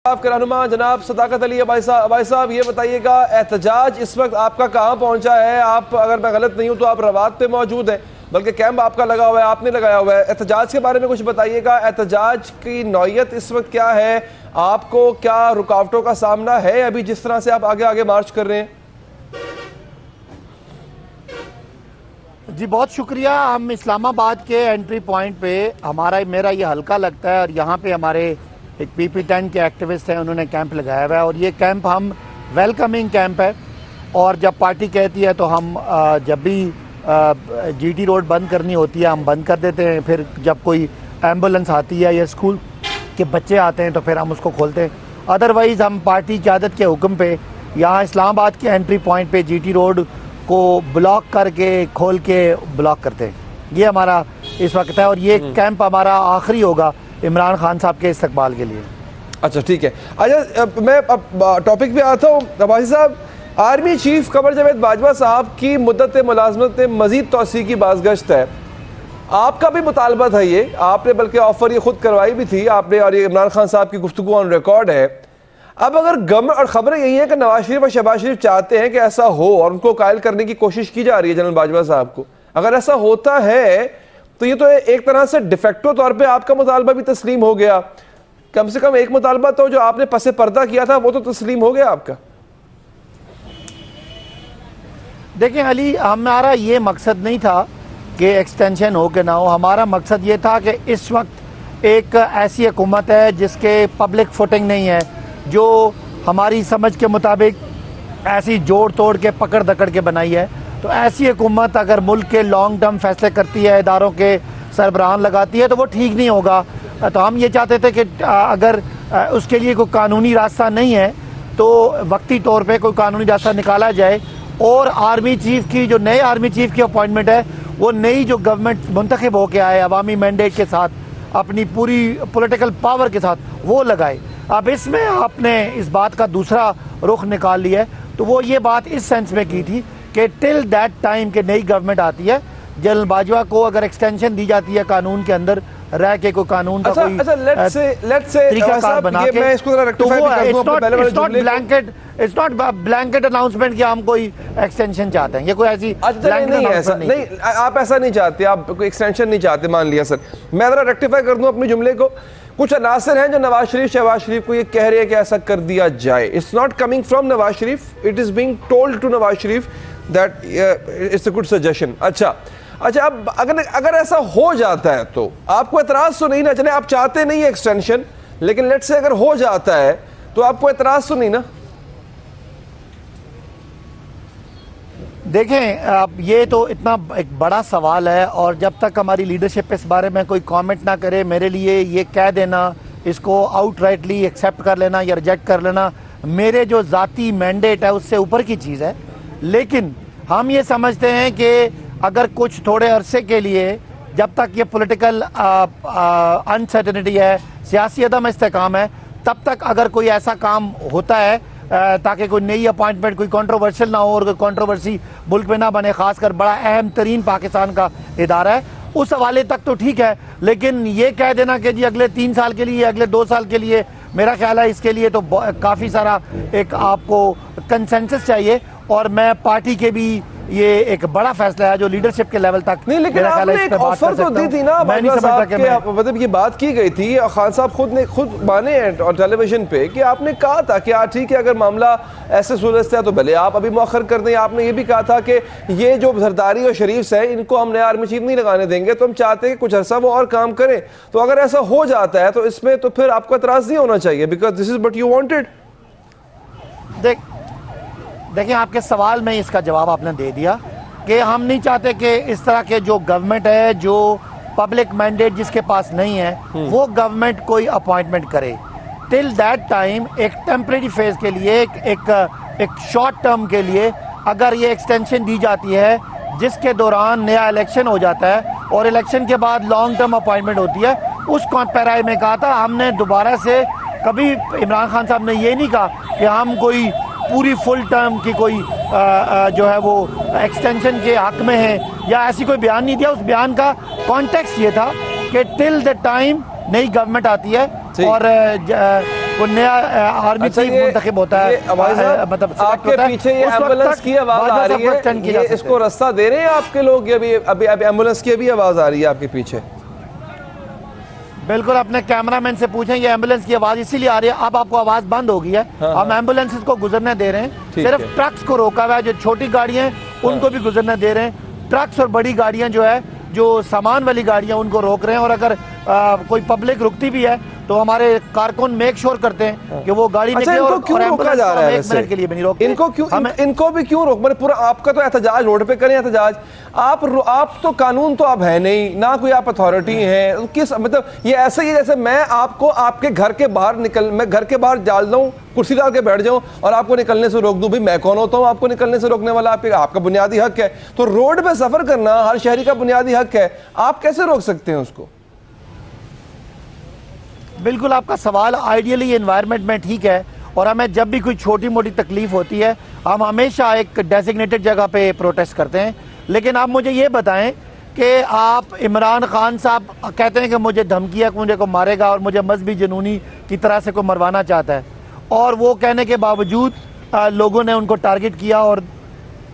आपके रहनुमा जनाब सदाकत अली भाई साहब ये बताइएगा, एहतजाज इस वक्त आपका कहाँ पहुँचा है? आप, अगर मैं गलत नहीं हूँ तो आप रवात पे मौजूद हैं, बल्कि कैंप आपका लगा हुआ है, आपने लगाया हुआ है। एहतजाज के बारे में कुछ बताइएगा, एहतजाज की नौयत इस वक्त क्या है? आपको क्या रुकावटों का सामना है अभी जिस तरह से आप आगे आगे मार्च कर रहे हैं? जी बहुत शुक्रिया। हम इस्लामाबाद के एंट्री पॉइंट पे मेरा ये हल्का लगता है और यहाँ पे हमारे एक PP10 के एक्टिविस्ट हैं, उन्होंने कैंप लगाया हुआ है और ये कैंप हम वेलकमिंग कैंप है। और जब पार्टी कहती है तो हम जब भी GT रोड बंद करनी होती है हम बंद कर देते हैं। फिर जब कोई एम्बुलेंस आती है या स्कूल के बच्चे आते हैं तो फिर हम उसको खोलते हैं। अदरवाइज़ हम पार्टी की आदत के हुक्म पे यहाँ इस्लामाबाद के एंट्री पॉइंट पे GT रोड को ब्लॉक करके खोल के ब्लॉक करते हैं। ये हमारा इस वक्त है और ये कैंप हमारा आखिरी होगा इमरान खान साहब के इस्तकबाल के लिए। अच्छा ठीक है। अच्छा मैं टॉपिक पे आता हूँ। नवाज़ी साहब, आर्मी चीफ कमर जावेद बाजवा साहब की मुद्दत मुलाजमत में मज़ीद तौसी की बाज़गश्त है। आपका भी मुतालबा था ये, आपने बल्कि ऑफर ये खुद करवाई भी थी आपने, और ये इमरान खान साहब की गुफ्तगू ऑन रिकॉर्ड है। अब अगर गवर्नमेंट, और खबरें यही है कि नवाज शरीफ और शहबाज शरीफ चाहते हैं कि ऐसा हो और उनको कायल करने की कोशिश की जा रही है जनरल बाजवा साहब को, अगर ऐसा होता है तो ये तो एक तरह से डिफेक्टो तौर पे आपका मुतालबा भी तस्लीम हो गया। कम से कम एक मुतालबा तो जो आपने पसे पर्दा किया था वो तो तस्लीम हो गया आपका। देखिए अली, हमारा ये मकसद नहीं था कि एक्सटेंशन हो कि ना हो। हमारा मकसद ये था कि इस वक्त एक ऐसी हुकूमत है जिसके पब्लिक फुटिंग नहीं है, जो हमारी समझ के मुताबिक ऐसी जोड़ तोड़ के पकड़ दकड़ के बनाई है। तो ऐसी हुकूमत अगर मुल्क के लॉन्ग टर्म फैसले करती है, इदारों के सरबराहान लगाती है तो वो ठीक नहीं होगा। तो हम ये चाहते थे कि अगर उसके लिए कोई कानूनी रास्ता नहीं है तो वक्ती तौर पे कोई कानूनी रास्ता निकाला जाए और आर्मी चीफ की, जो नए आर्मी चीफ की अपॉइंटमेंट है, वो नई जो गवर्नमेंट मुंतखब होकर आए अवामी मैंडेट के साथ, अपनी पूरी पॉलिटिकल पावर के साथ, वो लगाए। अब इसमें आपने इस बात का दूसरा रुख निकाल लिया है। तो वो ये बात इस सेंस में की थी कि टिल दैट टाइम के नई गवर्नमेंट आती है, जनरल बाजवा को अगर एक्सटेंशन दी जाती है कानून के अंदर रह के, कोई कानून का कोई तरीकाकार बना के, तो वो इट्स नॉट ब्लैंकेट अनाउंसमेंट कि हम कोई एक्सटेंशन चाहते हैं। ये कोई ऐसी नहीं, आप ऐसा नहीं चाहते, आप कोई एक्सटेंशन नहीं चाहते, मान लिया सर। मैं जरा रेक्टिफाई कर दूं अपने जुमले को। कुछ अनासर हैं जो नवाज शरीफ शहबाज शरीफ को ये कह रहे हैं कि ऐसा कर दिया जाए। It's not coming from Nawaz Sharif, it is being told to Nawaz Sharif that it's a good suggestion. अच्छा, अब अगर ऐसा हो जाता है तो आपको एतराज तो नहीं ना? चले आप चाहते नहीं है एक्सटेंशन, लेकिन लेट्स से अगर हो जाता है तो आपको एतराज तो नहीं ना? देखें, अब ये तो इतना एक बड़ा सवाल है और जब तक हमारी लीडरशिप इस बारे में कोई कमेंट ना करे, मेरे लिए ये कह देना, इसको आउटराइटली एक्सेप्ट कर लेना या रिजेक्ट कर लेना, मेरे जो ज़ाती मैंडेट है उससे ऊपर की चीज़ है। लेकिन हम ये समझते हैं कि अगर कुछ थोड़े अरसे के लिए, जब तक ये पॉलिटिकल अनसर्टेनिटी है, सियासी अदम इस्तेकाम है, तब तक अगर कोई ऐसा काम होता है ताकि कोई नई अपॉइंटमेंट कोई कंट्रोवर्शियल ना हो और कोई कंट्रोवर्सी मुल्क में ना बने, खासकर बड़ा अहम तरीन पाकिस्तान का इदारा है, उस हवाले तक तो ठीक है। लेकिन ये कह देना कि जी अगले 3 साल के लिए, अगले 2 साल के लिए, मेरा ख्याल है इसके लिए तो काफ़ी सारा एक आपको कंसेंसस चाहिए। और मैं पार्टी के भी ये एक बड़ा फैसला है जो लीडरशिप के लेवल तक, नहीं, लेकिन आपने एक ऑफर तो दी थी ना, मतलब ये बात की गई थी, खान साहब खुद माने हैं और टेलीविजन पे कि आपने कहा था कि ठीक है अगर मामला ऐसे सूरत है तो भले आप अभी मौखर कर दें। आपने ये भी कहा था कि ये जो जरदारी और शरीफ है इनको हम नए आर्मी चीफ नहीं लगाने देंगे, तो हम चाहते हैं कि कुछ अर्सा वो और काम करें। तो अगर ऐसा हो जाता है तो इसमें तो फिर आपको एतराज नहीं होना चाहिए, because this is what you wanted. देखिए, आपके सवाल में इसका जवाब आपने दे दिया कि हम नहीं चाहते कि इस तरह के जो गवर्नमेंट है, जो पब्लिक मैंडेट जिसके पास नहीं है, वो गवर्नमेंट कोई अपॉइंटमेंट करे। टिल दैट टाइम एक टेम्परेरी फेज के लिए, एक शॉर्ट टर्म के लिए अगर ये एक्सटेंशन दी जाती है जिसके दौरान नया इलेक्शन हो जाता है और इलेक्शन के बाद लॉन्ग टर्म अपॉइंटमेंट होती है, उस पैराए में कहा था हमने दोबारा से कभी, इमरान खान साहब ने ये नहीं कहा कि हम कोई पूरी फुल टर्म की कोई जो है वो एक्सटेंशन के हक में है, या ऐसी कोई बयान नहीं दिया। उस बयान का कॉन्टेक्स्ट ये था कि टिल द टाइम नई गवर्नमेंट आती है और कोई नया आर्मी चीफ मुंतखब होता है, मतलब आपके पीछे ये एम्बुलेंस की आवाज आ रही है, ये इसको रास्ता दे रहे हैं आपके लोग? अभी अभी अभी एम्बुलेंस की भी आवाज आ रही है आपके पीछे? बिल्कुल, अपने कैमरामैन से पूछें, ये एम्बुलेंस की आवाज इसीलिए आ रही है। अब आपको आवाज बंद हो गई है। हम एम्बुलेंस को गुजरने दे रहे हैं, सिर्फ ट्रक्स को रोका हुआ है। जो छोटी गाड़ियां हैं उनको भी गुजरने दे रहे हैं। ट्रक्स और बड़ी गाड़ियां जो है, जो सामान वाली गाड़ियां, उनको रोक रहे हैं। और अगर कोई पब्लिक रुकती भी है तो हमारे कारकुन मेक श्योर करते हैं कि वो गाड़ी निकले। और क्यों रोका जा रहा है? एक मिनट के लिए भी नहीं रोकते। इनको भी क्यों रोक? मतलब पूरा आपका तो एहतजाज रोड पे करें एहतजाज। आप तो कानून तो आप है नहीं ना, कोई आप अथॉरिटी है किस? मतलब ये ऐसा ही जैसे मैं आपको आपके घर के बाहर मैं घर के बाहर डाल दूं, कुर्सी डाल के बैठ जाऊं और आपको निकलने से रोक दूं। भाई मैं कौन होता हूं आपको निकलने से रोकने वाला? आपका बुनियादी हक है। तो रोड पे सफर करना हर शहरी का बुनियादी हक है, आप कैसे रोक सकते हैं उसको? बिल्कुल, आपका सवाल आइडियली एनवायरनमेंट में ठीक है। और हमें जब भी कोई छोटी मोटी तकलीफ होती है, हम हमेशा एक डेजिग्नेटेड जगह पे प्रोटेस्ट करते हैं। लेकिन आप मुझे ये बताएं कि आप इमरान खान साहब कहते हैं कि मुझे धमकी है कि मुझे को मारेगा और मुझे मजहबी जुनूनी की तरह से को मरवाना चाहता है, और वो कहने के बावजूद लोगों ने उनको टारगेट किया और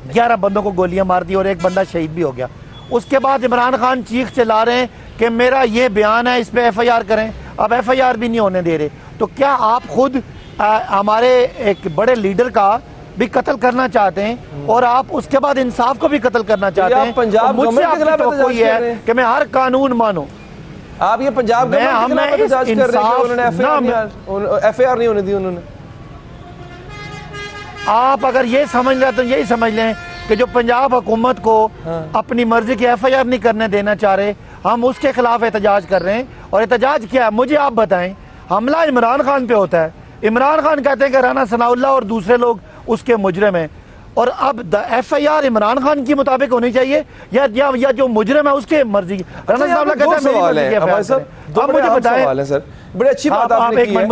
11 बंदों को गोलियां मार दी और एक बंदा शहीद भी हो गया। उसके बाद इमरान खान चीख चला रहे हैं कि मेरा ये बयान है, इस पर FIR करें। अब FIR भी नहीं होने दे रहे। तो क्या आप खुद हमारे एक बड़े लीडर का भी कत्ल करना चाहते हैं और आप उसके बाद इंसाफ को भी कत्ल करना चाहते हैं? पंजाब मुझसे आपकी तो कोई है कि मैं हर कानून मानूं। आप ये पंजाब गवर्नमेंट के खिलाफ एहतजाज कर रहे हैं, उन्होंने FIR नहीं होने दी उन्होंने। आप अगर ये समझ रहे तो यही समझ लें कि जो पंजाब हुकूमत को अपनी मर्जी की FIR नहीं करने देना चाह रहे, हम उसके खिलाफ एहतजाज कर रहे हैं। और एहतजाज क्या है मुझे आप बताएं। हमला इमरान खान पे होता है, इमरान खान कहते हैं कि राना सनाउल्लाह और दूसरे लोग उसके मुजरिम हैं, और अब FIR इमरान खान की मुताबिक होनी चाहिए या जो मुजरिम है उसके मर्जी की? राना सनाउल्लाह कहते हैं मेरी मर्जी की FIR। अब मुझे बताएं सर, बड़ी अच्छी बात आपने की है।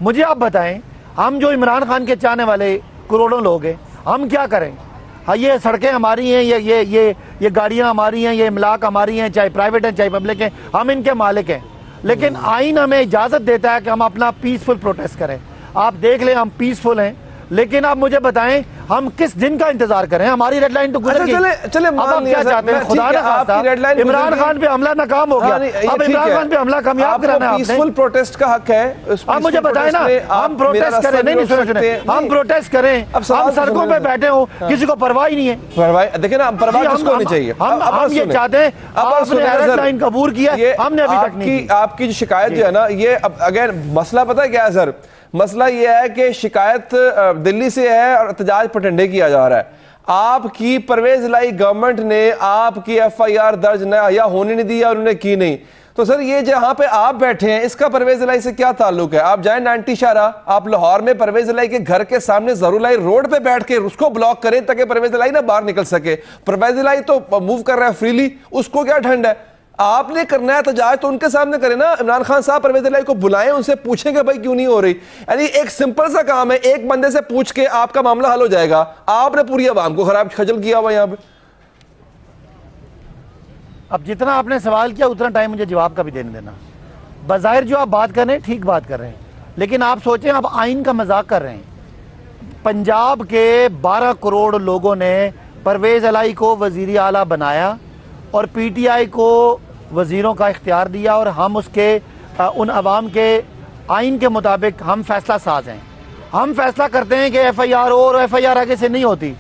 मुझे आप बताएं, हम जो इमरान खान के चाहने वाले करोड़ों लोग हैं, हम क्या करें? हाँ, ये सड़कें हमारी हैं, ये गाड़ियां हमारी हैं, ये इमलाक हमारी हैं, चाहे प्राइवेट हैं चाहे पब्लिक हैं, हम इनके मालिक हैं। लेकिन आइन हमें इजाजत देता है कि हम अपना पीसफुल प्रोटेस्ट करें। आप देख लें हम पीसफुल हैं, लेकिन आप मुझे बताएं हम किस दिन का इंतजार करें? हमारी रेड लाइन तो गुजर गई। चले अब आप क्या चाहते हैं? खुदा ना खास्ता इमरान खान पे हमला नाकाम हो गया, अब इमरान खान पे हमला कामयाब कराना है। पीसफुल प्रोटेस्ट का हक है। आप मुझे बताएं ना, हम प्रोटेस्ट करें? नहीं सुने, हम प्रोटेस्ट करें, हम सड़कों पे बैठे हो, किसी को परवाह ही नहीं है। परवाह देखिए ना, परवाह किसको होनी चाहिए? हम ये चाहते हैं, आपने रेड लाइन कबूल किया, हमने अभी तक नहीं। आपकी जो शिकायत जो है ना, ये अगर मसला पता है क्या है सर? मसला यह है कि शिकायत दिल्ली से है और एहतजाज पटंडे किया जा रहा है। आपकी परवेज लाई गवर्नमेंट ने आपकी FIR दर्ज न या होने नहीं दी, उन्होंने की नहीं। तो सर ये जहां पे आप बैठे हैं, इसका परवेज लाई से क्या ताल्लुक है? आप जाए 90 शाहरा, आप लाहौर में परवेज लाई के घर के सामने जरूलाई रोड पे बैठ के उसको ब्लॉक करें ताकि परवेज लाई ना बाहर निकल सके। परवेज लाई तो मूव कर रहा है फ्रीली, उसको क्या ठंड है? आपने करना है एहतजाज तो उनके सामने करें ना। इमरान खान साहब परवेज लाई को बुलाएं, उनसे पूछें कि भाई क्यों नहीं हो रही। यानी एक सिंपल सा काम है, एक बंदे से पूछ के आपका मामला हल हो जाएगा। आपने पूरी आवाम को खराब खजल किया हुआ यहाँ पे। अब जितना आपने सवाल किया उतना टाइम मुझे जवाब का भी देने देना। बज़ाहिर जो आप बात कर रहे हैं ठीक बात कर रहे हैं, लेकिन आप सोचें आप आइन का मजाक कर रहे हैं। पंजाब के 12 करोड़ लोगों ने परवेज लाई को वजीर आला बनाया और PTI को वजीरों का इख्तियार दिया, और हम उसके उन अवाम के आइन के मुताबिक हम फैसला साज हैं। हम फैसला करते हैं कि FIR हो और FIR आगे से नहीं होती।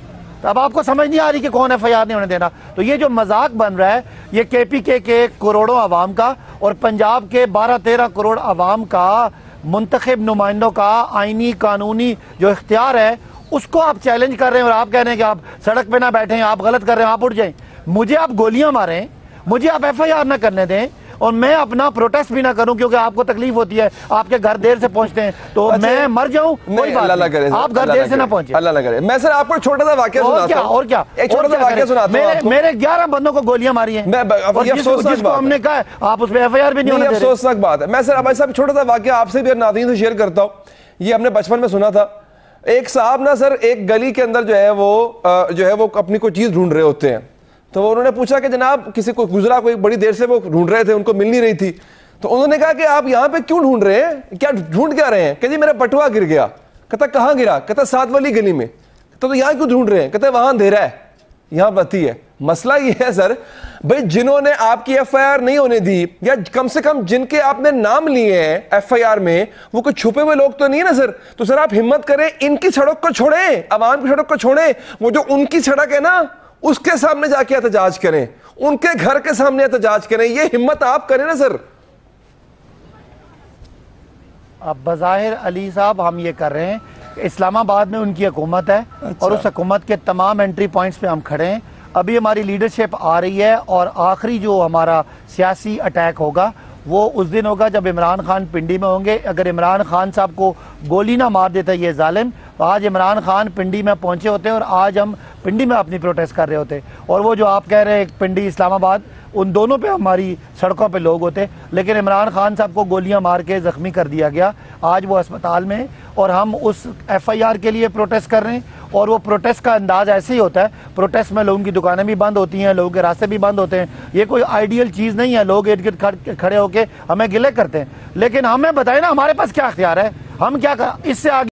तो अब आपको समझ नहीं आ रही कि कौन FIR नहीं होने देना। तो ये जो मजाक बन रहा है, ये KPK के करोड़ों अवाम का और पंजाब के 12-13 करोड़ अवाम का मुंतखब नुमाइंदों का आइनी कानूनी जो इख्तियार है, उसको आप चैलेंज कर रहे हैं। और आप कह रहे हैं कि आप सड़क पे ना बैठें, आप गलत कर रहे हैं, आप उठ जाएं। मुझे आप गोलियां मारें, मुझे आप FIR ना करने दें, और मैं अपना प्रोटेस्ट भी ना करूं क्योंकि आपको तकलीफ होती है, आपके घर देर से पहुंचते हैं, तो मैं मर जाऊं, कोई बात नहीं, आप घर देर से ना पहुंचे। अल्लाह ना करे। मैं सर आपको छोटा सा वाकया सुनाता हूं। और क्या एक छोटा सा वाकया सुनाता हूं आपको। मेरे 11 बंदों को गोलियां मारी हैं, जिसको हमने कहा आप उस पर FIR भी नहीं होने दे रहे। अफसोसनाक बात है। मैं सर भाई साहब छोटा सा वाकया आपसे भी नाज़रीन से शेयर करता हूं। ये हमने बचपन में सुना था। एक साहब ना सर एक गली के अंदर जो है वो अपनी कोई चीज ढूंढ रहे होते हैं। तो उन्होंने पूछा कि जनाब किसी को गुजरा, कोई बड़ी देर से वो ढूंढ रहे थे, उनको मिल नहीं रही थी। तो तो उन्होंने कहा कि आप यहां पे क्यों ढूंढ रहे हैं, क्या ढूंढ क्या रहे हैं? कहते जी मेरा बटुआ गिर गया। कहता कहां गिरा? कहता 7 वाली गली में। तो यहां क्यों ढूंढ रहे हैं? कहते वहां अंधेरा है, यहां बत्ती है। मसला ये है सर भाई, जिन्होंने आपकी एफआईआर नहीं होने दी, या कम से कम जिनके आपने नाम लिए हैं एफआईआर में, वो कोई छुपे हुए लोग तो नहीं है ना सर। तो सर आप हिम्मत करें, इनकी सड़क को छोड़ें, आवाम की सड़क को छोड़ें, वो जो उनकी सड़क है ना उसके सामने जाके एहतजाज करें, उनके घर के सामने एहतजाज करें। ये हिम्मत आप करें ना सर। अब बज़ाहिर अली साहब हम ये कर रहे हैं, इस्लामाबाद में उनकी हुकूमत है। और उस हुकूमत के तमाम एंट्री पॉइंट्स पे हम खड़े हैं। अभी हमारी लीडरशिप आ रही है और आखिरी जो हमारा सियासी अटैक होगा वो उस दिन होगा जब इमरान खान पिंडी में होंगे। अगर इमरान खान साहब को गोली ना मार देता ये जालिम, तो आज इमरान खान पिंडी में पहुंचे होते और आज हम पिंडी में अपनी प्रोटेस्ट कर रहे होते। और वो जो आप कह रहे हैं पिंडी इस्लामाबाद, उन दोनों पे हमारी सड़कों पे लोग होते। लेकिन इमरान खान साहब को गोलियां मार के ज़ख्मी कर दिया गया, आज वो अस्पताल में, और हम उस एफआईआर के लिए प्रोटेस्ट कर रहे हैं। और वो प्रोटेस्ट का अंदाज ऐसे ही होता है, प्रोटेस्ट में लोगों की दुकानें भी बंद होती हैं, लोगों के रास्ते भी बंद होते हैं। ये कोई आइडियल चीज़ नहीं है, लोग इर्द गिर्द खड़े होकर हमें गिले करते हैं। लेकिन हमें बताएं ना हमारे पास क्या अख्तियार है, हम क्या कर, इससे आगे